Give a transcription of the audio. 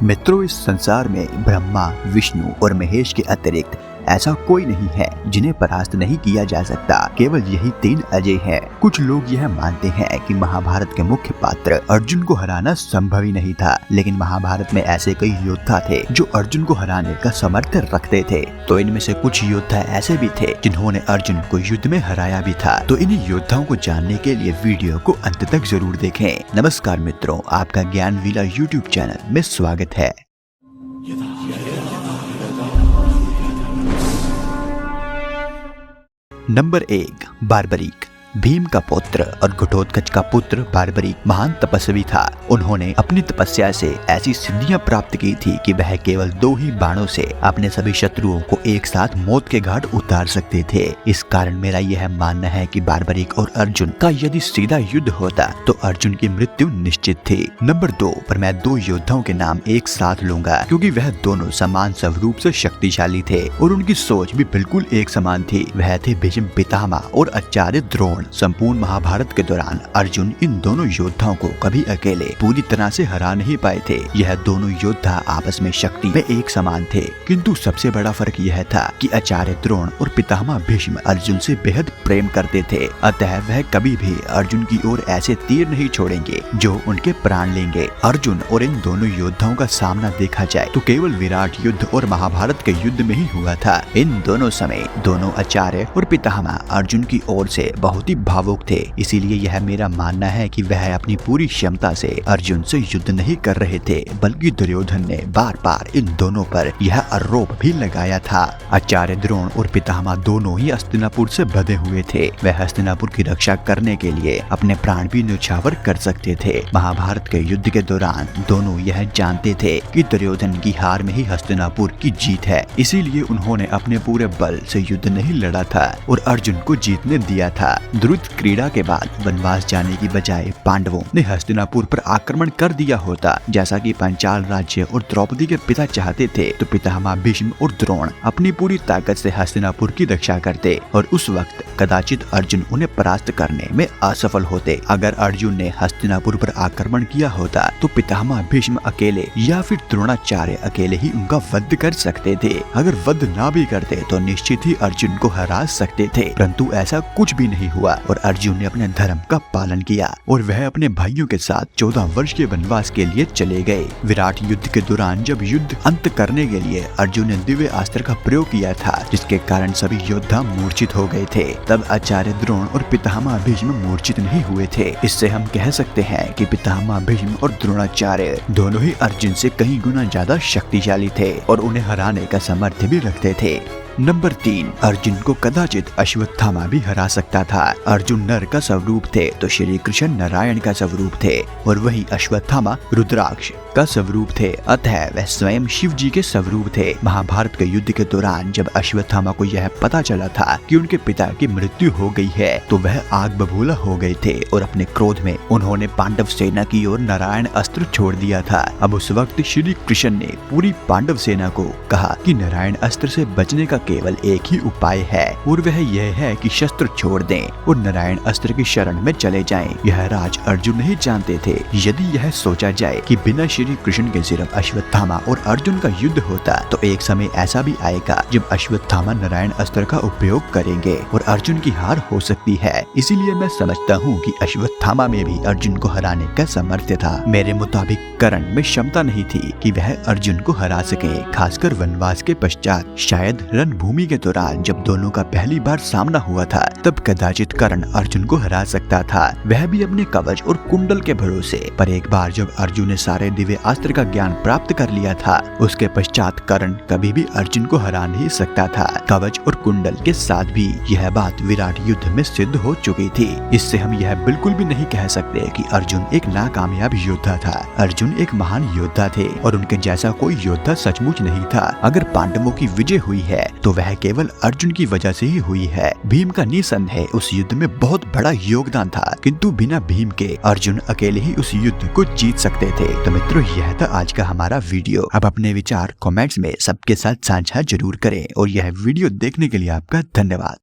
मित्रों, इस संसार में ब्रह्मा, विष्णु और महेश के अतिरिक्त ऐसा कोई नहीं है जिन्हें परास्त नहीं किया जा सकता। केवल यही तीन अजय हैं। कुछ लोग यह मानते हैं कि महाभारत के मुख्य पात्र अर्जुन को हराना संभव ही नहीं था, लेकिन महाभारत में ऐसे कई योद्धा थे जो अर्जुन को हराने का सामर्थ्य रखते थे। तो इनमें से कुछ योद्धा ऐसे भी थे जिन्होंने अर्जुन को युद्ध में हराया भी था। तो इन योद्धाओं को जानने के लिए वीडियो को अंत तक जरूर देखें। नमस्कार मित्रों, आपका ज्ञान विला यूट्यूब चैनल में स्वागत है। नंबर 1, बार्बरीक। भीम का पुत्र और घटोत्कच का पुत्र बार्बरीक महान तपस्वी था। उन्होंने अपनी तपस्या से ऐसी सिद्धियां प्राप्त की थी कि वह केवल 2 ही बाणों से अपने सभी शत्रुओं को एक साथ मौत के घाट उतार सकते थे। इस कारण मेरा यह मानना है कि बार्बरीक और अर्जुन का यदि सीधा युद्ध होता तो अर्जुन की मृत्यु निश्चित थी। नंबर 2 पर मैं 2 योद्धाओं के नाम एक साथ लूंगा, क्योंकि वह दोनों समान स्वरूप से शक्तिशाली थे और उनकी सोच भी बिल्कुल एक समान थी। वह थे भीष्म पितामह और आचार्य द्रोण। संपूर्ण महाभारत के दौरान अर्जुन इन दोनों योद्धाओं को कभी अकेले पूरी तरह से हरा नहीं पाए थे। यह दोनों योद्धा आपस में शक्ति में एक समान थे, किंतु सबसे बड़ा फर्क यह था कि आचार्य द्रोण और पितामह भीष्म अर्जुन से बेहद प्रेम करते थे। अतः वह कभी भी अर्जुन की ओर ऐसे तीर नहीं छोड़ेंगे जो उनके प्राण लेंगे। अर्जुन और इन दोनों योद्धाओं का सामना देखा जाए तो केवल विराट युद्ध और महाभारत के युद्ध में ही हुआ था। इन दोनों समय दोनों आचार्य और पितामह अर्जुन की ओर से बहुत ही भावुक थे। इसीलिए यह मेरा मानना है कि वह अपनी पूरी क्षमता से अर्जुन से युद्ध नहीं कर रहे थे, बल्कि दुर्योधन ने बार बार इन दोनों पर यह आरोप भी लगाया था। आचार्य द्रोण और पितामह दोनों ही हस्तिनापुर से बंधे हुए थे। वह हस्तिनापुर की रक्षा करने के लिए अपने प्राण भी न्यौछावर कर सकते थे। महाभारत के युद्ध के दौरान दोनों यह जानते थे कि दुर्योधन की हार में ही हस्तिनापुर की जीत है। इसीलिए उन्होंने अपने पूरे बल से युद्ध नहीं लड़ा था और अर्जुन को जीतने दिया था। द्रुत क्रीड़ा के बाद वनवास जाने की बजाय पांडवों ने हस्तिनापुर पर आक्रमण कर दिया होता, जैसा कि पांचाल राज्य और द्रौपदी के पिता चाहते थे, तो पितामह भीष्म और द्रोण अपनी पूरी ताकत से हस्तिनापुर की रक्षा करते और उस वक्त कदाचित अर्जुन उन्हें परास्त करने में असफल होते। अगर अर्जुन ने हस्तिनापुर पर आक्रमण किया होता तो पितामह भीष्म अकेले या फिर द्रोणाचार्य अकेले ही उनका वध कर सकते थे। अगर वध ना भी करते तो निश्चित ही अर्जुन को हरा सकते थे, परंतु ऐसा कुछ भी नहीं हुआ और अर्जुन ने अपने धर्म का पालन किया और वह अपने भाइयों के साथ 14 वर्ष के वनवास के लिए चले गए। विराट युद्ध के दौरान जब युद्ध अंत करने के लिए अर्जुन ने दिव्य अस्त्र का प्रयोग किया था, जिसके कारण सभी योद्धा मूर्छित हो गए थे, तब आचार्य द्रोण और पितामह भीष्म मूर्छित नहीं हुए थे। इससे हम कह सकते हैं कि पितामह भीष्म और द्रोणाचार्य दोनों ही अर्जुन से कई गुना ज्यादा शक्तिशाली थे और उन्हें हराने का सामर्थ्य भी रखते थे। नंबर 3, अर्जुन को कदाचित अश्वत्थामा भी हरा सकता था। अर्जुन नर का स्वरूप थे तो श्री कृष्ण नारायण का स्वरूप थे और वही अश्वत्थामा रुद्राक्ष का स्वरूप थे, अतः वह स्वयं शिव जी के स्वरूप थे। महाभारत के युद्ध के दौरान जब अश्वत्थामा को यह पता चला था कि उनके पिता की मृत्यु हो गई है तो वह आग बबूला हो गए थे और अपने क्रोध में उन्होंने पांडव सेना की ओर नारायण अस्त्र छोड़ दिया था। अब उस वक्त श्री कृष्ण ने पूरी पांडव सेना को कहा कि नारायण अस्त्र से बचने का केवल एक ही उपाय है और वह यह है कि शस्त्र छोड़ दें और नारायण अस्त्र की शरण में चले जाएं। यह राज अर्जुन नहीं जानते थे। यदि यह सोचा जाए कि बिना श्री कृष्ण के सिर्फ अश्वत्थामा और अर्जुन का युद्ध होता तो एक समय ऐसा भी आएगा जब अश्वत्थामा नारायण अस्त्र का उपयोग करेंगे और अर्जुन की हार हो सकती है। इसीलिए मैं समझता हूँ कि अश्वत्थामा में भी अर्जुन को हराने का सामर्थ्य था। मेरे मुताबिक कर्ण में क्षमता नहीं थी कि वह अर्जुन को हरा सके, खासकर वनवास के पश्चात। शायद रणभूमि के दौरान जब दोनों का पहली बार सामना हुआ था तब कदाचित कर्ण अर्जुन को हरा सकता था, वह भी अपने कवच और कुंडल के भरोसे। पर एक बार जब अर्जुन ने सारे दिव्य अस्त्र का ज्ञान प्राप्त कर लिया था, उसके पश्चात कर्ण कभी भी अर्जुन को हरा नहीं सकता था। कवच और कुंडल के साथ भी यह बात विराट युद्ध में सिद्ध हो चुकी थी। इससे हम यह बिल्कुल भी नहीं कह सकते कि अर्जुन एक नाकामयाब योद्धा था। अर्जुन एक महान योद्धा थे और उनके जैसा कोई योद्धा सचमुच नहीं था। अगर पांडवों की विजय हुई है तो वह केवल अर्जुन की वजह से ही हुई है। भीम का निसंदेह उस युद्ध में बहुत बड़ा योगदान था, किंतु बिना भीम के अर्जुन अकेले ही उस युद्ध को जीत सकते थे। तो मित्रों, यह था आज का हमारा वीडियो। अब अपने विचार कमेंट्स में सबके साथ साझा जरूर करें और यह वीडियो देखने के लिए आपका धन्यवाद।